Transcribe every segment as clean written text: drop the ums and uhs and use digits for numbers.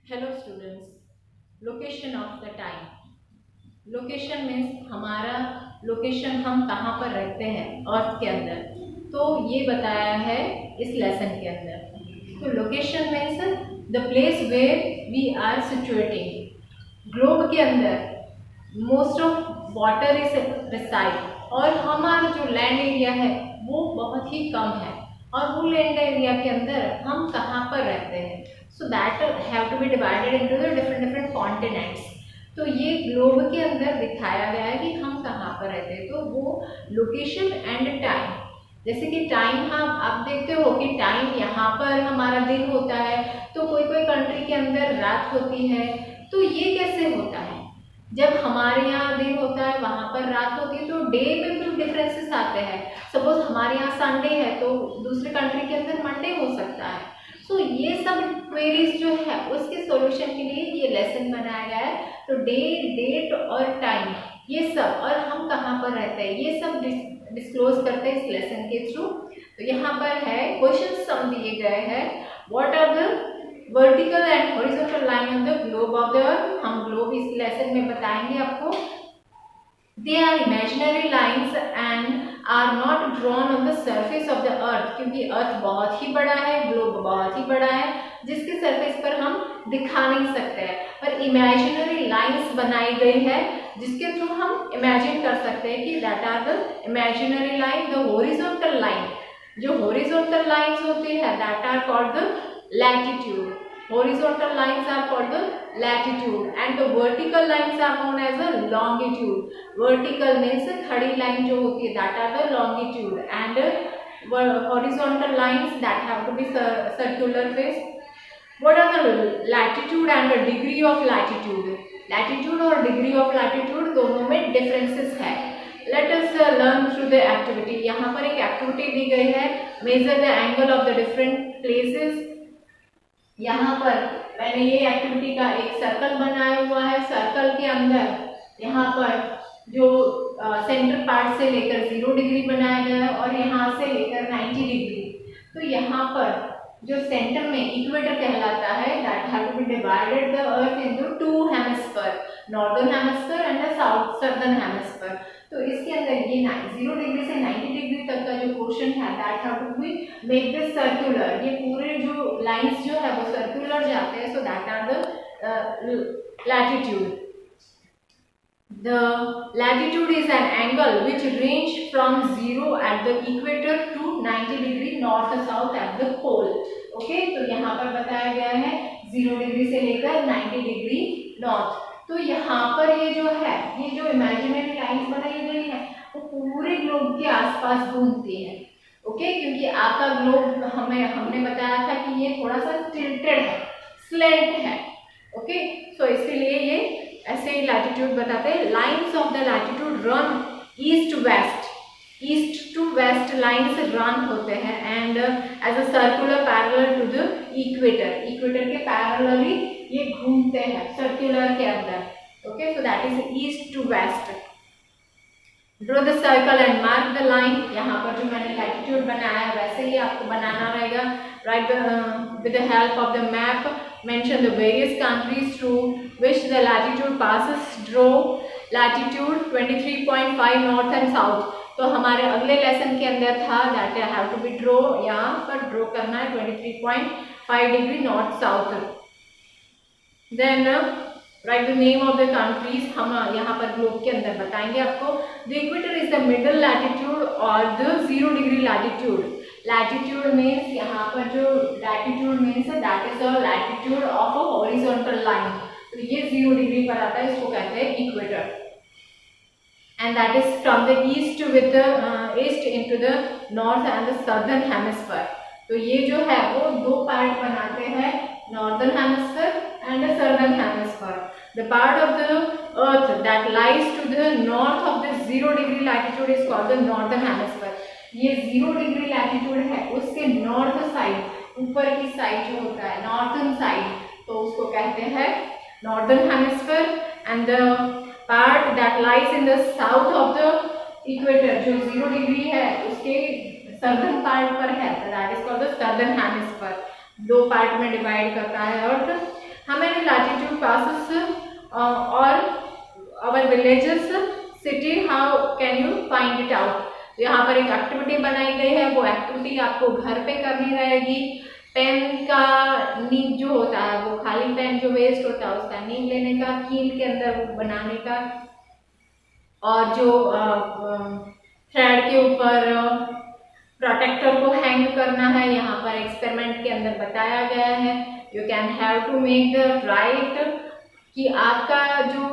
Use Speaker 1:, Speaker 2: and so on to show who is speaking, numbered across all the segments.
Speaker 1: Hello students, location of the time. Location means हमारा location, हम कहाँ पर रहते हैं अर्थ के अंदर, तो ये बताया है इस लेसन के अंदर। तो location means the place where we are situating. Globe के अंदर most of water is reside, और हमारा जो लैंड एरिया है वो बहुत ही कम है, और वो लैंड एरिया के अंदर हम कहाँ पर रहते हैं। So that have to be divided into the different different continents. तो ये ग्लोब के अंदर दिखाया गया है कि हम कहाँ पर रहते हैं। तो वो लोकेशन एंड टाइम, जैसे कि टाइम, हाँ आप देखते हो कि टाइम यहाँ पर हमारा दिन होता है, तो कोई कोई कंट्री के अंदर रात होती है। तो ये कैसे होता है? जब हमारे यहाँ दिन होता है वहाँ पर रात होती है, तो डे में भी डिफरेंसेस आते हैं। सपोज हमारे यहाँ संडे है तो दूसरे कंट्री के अंदर मंडे हो सकता है। सो ये सब क्वेरीज जो है उसके सॉल्यूशन के लिए ये लेसन बनाया गया है। तो डे, डेट और टाइम, ये सब, और हम कहाँ पर रहते हैं, ये सब डिस्क्लोज करते हैं इस लेसन के थ्रू। तो यहाँ पर है क्वेश्चन सम दिए गए हैं। What are the vertical and horizontal line on the globe of the earth. हम ग्लोब इस लेसन में बताएंगे आपको। They are imaginary lines and are not drawn on the surface of the earth, क्योंकि अर्थ बहुत ही बड़ा है, ग्लोब बहुत ही बड़ा है, जिसके सरफेस पर हम दिखा नहीं सकते हैं। पर इमेजिनरी लाइंस बनाई गई है जिसके थ्रू हम इमेजिन कर सकते हैं कि that are the imaginary line. The horizontal line, जो हॉरिजॉन्टल लाइंस होती है that are called the latitude. Horizontal lines are called the latitude and the vertical lines are known as the longitude. Vertical means खड़ी line जो होती है that are the longitude, and horizontal lines that have to be circular face. What are the latitude and the degree of latitude? Latitude और degree of latitude दोनों में differences है। Let us learn through the activity. यहाँ पर एक activity दी गई है, measure the angle of the different places. यहाँ पर मैंने ये एक्टिविटी का एक सर्कल बनाया हुआ है। सर्कल के अंदर यहाँ पर जो सेंटर पार्ट से लेकर 0 डिग्री बनाया गया है और यहाँ से लेकर 90 डिग्री। तो यहाँ पर जो सेंटर में इक्वेटर कहलाता है, that have to be divided the earth into 2 hemisphere, northern hemisphere and the southern hemisphere. तो इसके अंदर ये 0 डिग्री से 90 डिग्री तक का जो पोर्शन है that have to be make this circular. ये पूरे जो लाइंस जो है वो सर्कुलर जाते हैं। So that are the latitude. The latitude is an angle which range from 0 at the equator to 90 degree north south at the pole. Okay, तो यहाँ पर बताया गया है 0 डिग्री से लेकर 90 डिग्री नॉर्थ। तो यहाँ पर ये जो है, ये जो इमेजिनरी लाइंस बनाई गई है वो पूरे ग्लोब के आसपास घूमती है। ओके, क्योंकि आपका ग्लोब हमने बताया था कि ये थोड़ा सा टिल्टेड है, स्लेंट है। ओके, सो इसीलिए ये ऐसे ही लैटिट्यूड बताते हैं। Lines of the latitude run east west, east to west lines run होते हैं and as a circular parallel to the equator, equator के पैरेलली ये घूमते हैं सर्कुलर के अंदर। Okay, so that is east to west. Draw the circle and mark the line. यहाँ पर जो मैंने लैटिट्यूड बनाया है वैसे ही आपको बनाना रहेगा। Right with the help of the map mention the various countries through which the latitude passes. Draw latitude 23.5 north and south. तो हमारे अगले लेसन के अंदर था that I have to be draw, यहाँ पर ड्रॉ करना है 23.5 degree north south. Then write the name of the countries, हम यहाँ पर ग्लोब के अंदर बताएंगे आपको। The equator is the middle latitude और the 0 degree latitude. Latitude means यहाँ पर जो latitude means that is a latitude of a horizontal line. तो ये 0 डिग्री पर आता है, इसको कहते हैं equator. And that is from the east with east into the north and the southern hemisphere. तो ये जो है वो दो पार्ट बनाते हैं, northern hemisphere and the southern hemisphere. The part of the earth that lies to the north of the 0 degree latitude is called the northern hemisphere. ये 0 degree latitude है, उसके नॉर्थ साइड, ऊपर की साइड जो होता है नॉर्थन साइड, तो उसको कहते हैं northern hemisphere. And the part that lies in the south of the equator, जो 0 डिग्री है उसके सर्दर्न पार्ट पर है, that is called the southern hemisphere. दो पार्ट में डिवाइड करता है अर्थ। हमें और our villages city, how can you find it out? यहाँ पर एक एक्टिविटी बनाई गई है, वो एक्टिविटी आपको घर पे करनी रहेगी। पेन का नीब जो होता है, वो खाली पेन जो वेस्ट होता है उसका नीब लेने का, कील के अंदर वो बनाने का, और जो थ्रेड के ऊपर प्रोटेक्टर को हैंग करना है, यहाँ पर एक्सपेरिमेंट के अंदर बताया गया है। You can have to make the right कि आपका जो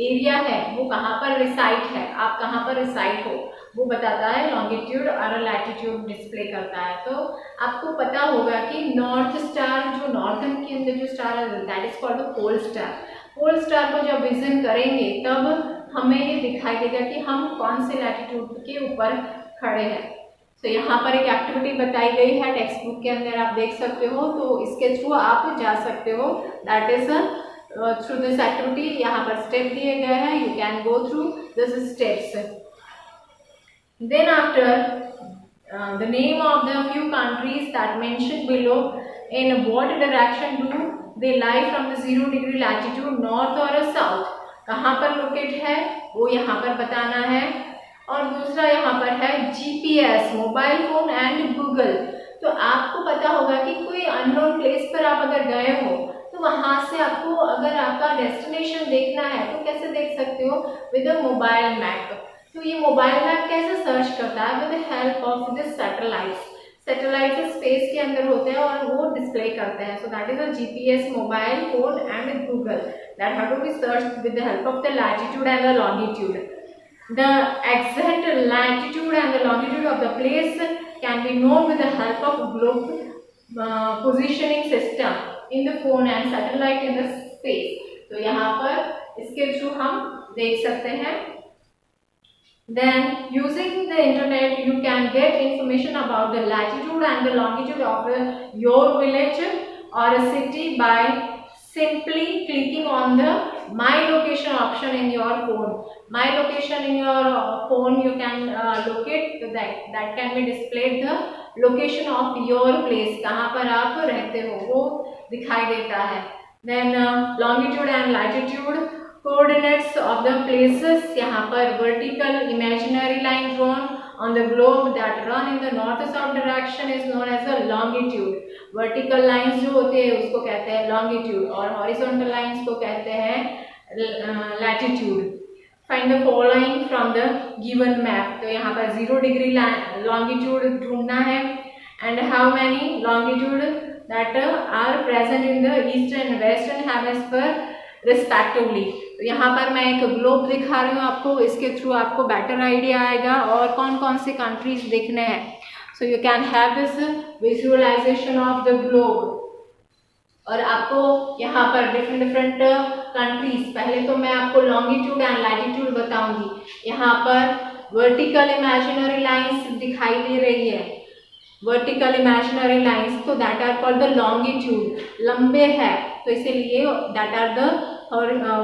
Speaker 1: एरिया है वो कहाँ पर रिसाइड है, आप कहाँ पर रिसाइड हो, वो बताता है। लॉन्गिट्यूड और लैटिट्यूड डिस्प्ले करता है। तो आपको पता होगा कि नॉर्थ स्टार, जो नॉर्थन के अंदर जो स्टार है, that is called the pole star. Pole star को जब विजन करेंगे तब हमें ये दिखाई देगा कि हम कौन से लैटिट्यूड के ऊपर खड़े हैं। तो यहाँ पर एक एक्टिविटी बताई गई है, टेक्स्ट बुक के अंदर आप देख सकते हो, तो इसके थ्रू आप जा सकते हो। That is through this activity, यहाँ पर स्टेप दिए गए हैं, you can go through this steps. Then after the name of the few countries that mentioned below, in what direction do they lie from the 0 degree latitude, north or south? कहाँ पर locate है वो यहाँ पर बताना है। और दूसरा यहाँ पर है GPS, mobile phone and Google. तो आपको पता होगा कि कोई अननोन प्लेस पर आप अगर गए हो तो वहाँ से आपको अगर आपका डेस्टिनेशन देखना है तो कैसे देख सकते हो, विद अ मोबाइल मैप। तो ये मोबाइल मैप कैसे सर्च करता है, with the help of the satellites. Satellite space के अंदर होते हैं और वो डिस्प्ले करते हैं। So that is a GPS, mobile phone and Google, that have to be searched with the help of the latitude and the longitude. The exact latitude and the longitude of the place can be known with the help of globe positioning system in the phone and satellite in the space. तो यहाँ पर इसके through हम देख सकते हैं। Then using the internet you can get information about the latitude and the longitude of your village or a city by simply clicking on the My Location option in your phone. My Location in your phone, you can locate that can be displayed the location of your place, कहाँ पर आप रहते हो वो दिखाई देता है। Then longitude and latitude coordinates of the places, यहाँ पर vertical imaginary line drawn on the globe that run in the north south direction is known as a longitude. vertical lines जो होते हैं उसको कहते हैं longitude और horizontal lines को कहते हैं latitude. Find the following from the given map. तो यहाँ पर 0 डिग्री longitude ढूंढना है and how many longitude that are present in the eastern and western hemisphere respectively. तो यहाँ पर मैं एक ग्लोब दिखा रही हूँ आपको, इसके थ्रू आपको बेटर आइडिया आएगा और कौन कौन से कंट्रीज देखने हैं। So you can have this visualization of the globe. और आपको यहाँ पर डिफरेंट कंट्रीज, पहले तो मैं आपको लॉन्गिट्यूड एंड लैटिट्यूड बताऊंगी। यहाँ पर वर्टिकल इमेजिनरी लाइंस दिखाई दे रही है, वर्टिकल इमेजिनरी लाइंस, तो that are called the longitude, लंबे है तो इसीलिए that are the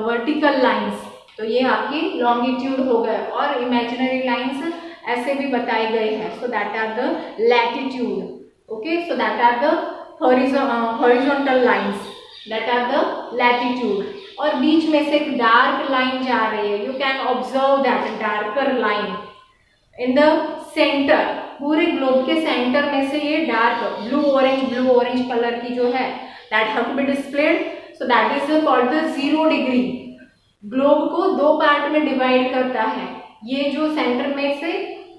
Speaker 1: vertical lines, तो ये आपकी लॉन्गिट्यूड हो गए। और इमेजिनरी लाइंस ऐसे भी बताई गई है, so that are the latitude. Okay, so that are the horizontal lines, that are the latitude. और बीच में से एक डार्क लाइन जा रही है, you can observe that darker line in the centre, पूरे ग्लोब के सेंटर में से ये डार्क ब्लू ऑरेंज कलर की जो है that have to be displayed. So that is called the 0 degree. Globe को 2 पार्ट में डिवाइड करता है। ये जो सेंटर में से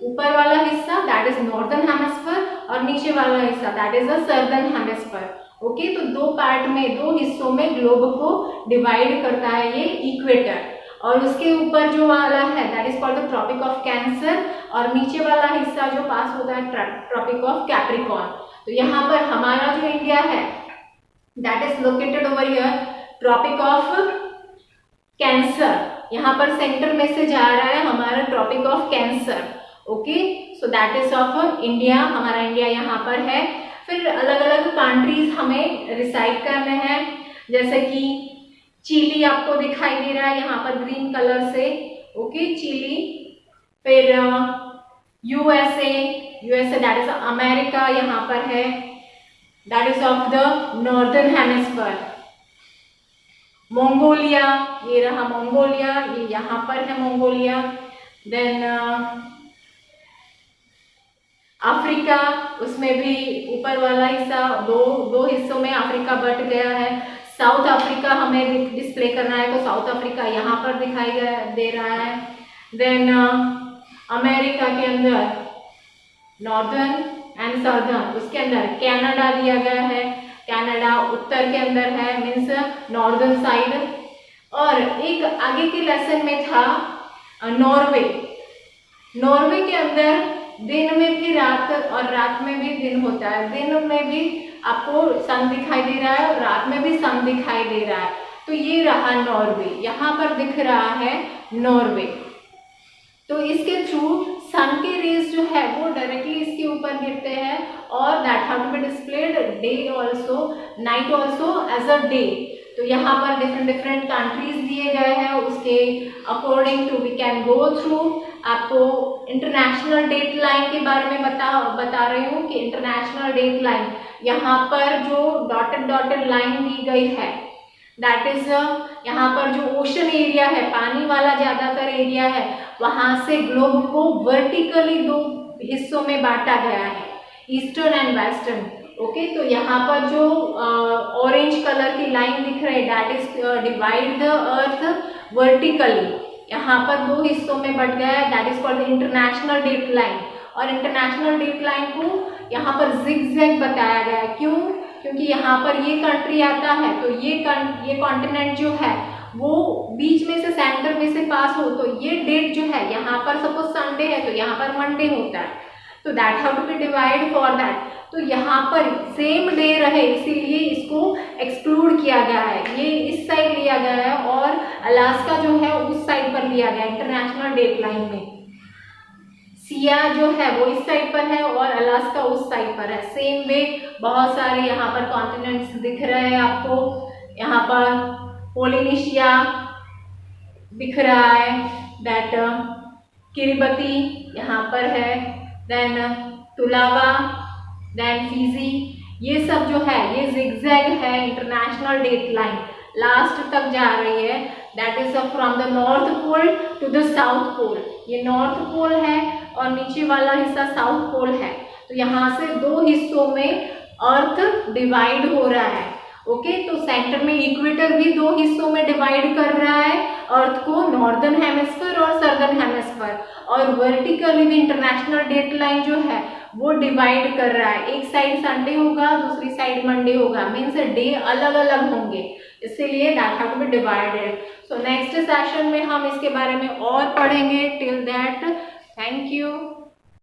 Speaker 1: ऊपर वाला हिस्सा दैट इज नॉर्दर्न हेमिस्फीयर और नीचे वाला हिस्सा that is the southern hemisphere. Okay, तो 2 पार्ट में, 2 हिस्सों में ग्लोब को डिवाइड करता है ये इक्वेटर। और उसके ऊपर जो वाला है that is called the tropic of cancer और नीचे वाला हिस्सा जो पास होता है ट्रॉपिक ऑफ कैप्रिकॉर्न। तो यहाँ पर हमारा जो इंडिया है that is located over here tropic of cancer, यहाँ पर सेंटर में से जा रहा है हमारा tropic of cancer. Okay, so that is of India, हमारा इंडिया यहाँ पर है। फिर अलग अलग कंट्रीज हमें रिसाइड करने हैं, जैसे कि चिली आपको दिखाई दे रहा है यहाँ पर ग्रीन कलर से। Okay, Chile. फिर यूएसए दैट इज अमेरिका यहाँ पर है, that is of the northern hemisphere. Mongolia, ये रहा मंगोलिया, ये यहाँ पर है मंगोलिया। देन अफ्रीका, उसमें भी ऊपर वाला हिस्सा दो हिस्सों में अफ्रीका बट गया है। साउथ अफ्रीका हमें डिस्प्ले करना है तो साउथ अफ्रीका यहाँ पर दिखाई दे रहा है। देन अमेरिका के अंदर नॉर्दर्न एंड सदर्न, उसके अंदर कनाडा दिया गया है, कनाडा उत्तर के अंदर है, मीन्स नॉर्दर्न साइड। और एक आगे के लेसन में था नॉर्वे, नॉर्वे के अंदर दिन में भी रात और रात में भी दिन होता है, दिन में भी आपको सन दिखाई दे रहा है और रात में भी सन दिखाई दे रहा है। तो ये रहा नॉर्वे, यहाँ पर दिख रहा है नॉर्वे। तो इसके थ्रू सन के रेज जो है वो डायरेक्टली इसके ऊपर गिरते हैं और that have to be displayed day also, night also as a day. तो यहाँ पर डिफरेंट कंट्रीज दिए गए हैं, उसके according to we can go through. आपको इंटरनेशनल डेट लाइन के बारे में बता रही हूँ कि इंटरनेशनल डेट लाइन यहाँ पर जो डॉटेड लाइन दी गई है दैट इज यहाँ पर जो ओशन एरिया है, पानी वाला ज्यादातर एरिया है, वहां से ग्लोब को वर्टिकली दो हिस्सों में बांटा गया है, ईस्टर्न एंड वेस्टर्न। ओके, तो यहाँ पर जो ऑरेंज कलर की लाइन दिख रही है that is divide the earth vertically, यहाँ पर दो हिस्सों में बट गया है, that is called international date line. और इंटरनेशनल डेट लाइन को यहाँ पर जिगजैग बताया गया है, क्यों? क्योंकि यहाँ पर ये कंट्री आता है तो ये कॉन्टिनेंट जो है वो बीच में से सेंटर में से पास हो, तो ये डेट जो है यहाँ पर सपोज संडे है तो यहाँ पर मंडे होता है, तो that have to be divide for that. तो यहाँ पर सेम डे रहे इसीलिए इसको एक्सक्लूड किया गया है, ये इस साइड लिया गया है और अलास्का जो है उस साइड पर लिया गया है इंटरनेशनल डेट लाइन में। सिया जो है वो इस साइड पर है और अलास्का उस साइड पर है। सेम वे बहुत सारे यहाँ पर कॉन्टिनेंट्स दिख रहे हैं आपको, यहाँ पर पोलिनेशिया दिख रहा है, दैट किरिबती यहाँ पर है, देन तुलावा, देन फिजी, ये सब जो है ये जिगजैग है इंटरनेशनल डेट लाइन, लास्ट तक जा रही है, that is from the north pole to the south pole. ये नॉर्थ पोल है और नीचे वाला हिस्सा साउथ पोल है, तो यहाँ से दो हिस्सों में अर्थ डिवाइड हो रहा है। ओके, तो सेंटर में इक्वेटर भी दो हिस्सों में डिवाइड कर रहा है अर्थ को, नॉर्दर्न हेमिस्फीयर और सर्दर्न हेमिस्फीयर, और वर्टिकली भी इंटरनेशनल डेट लाइन जो है वो डिवाइड कर रहा है, एक साइड संडे होगा दूसरी साइड मंडे होगा, मीन्स डे अलग अलग होंगे, इसीलिए that have to be divided. So next session में हम इसके बारे में और पढ़ेंगे। Till that thank you.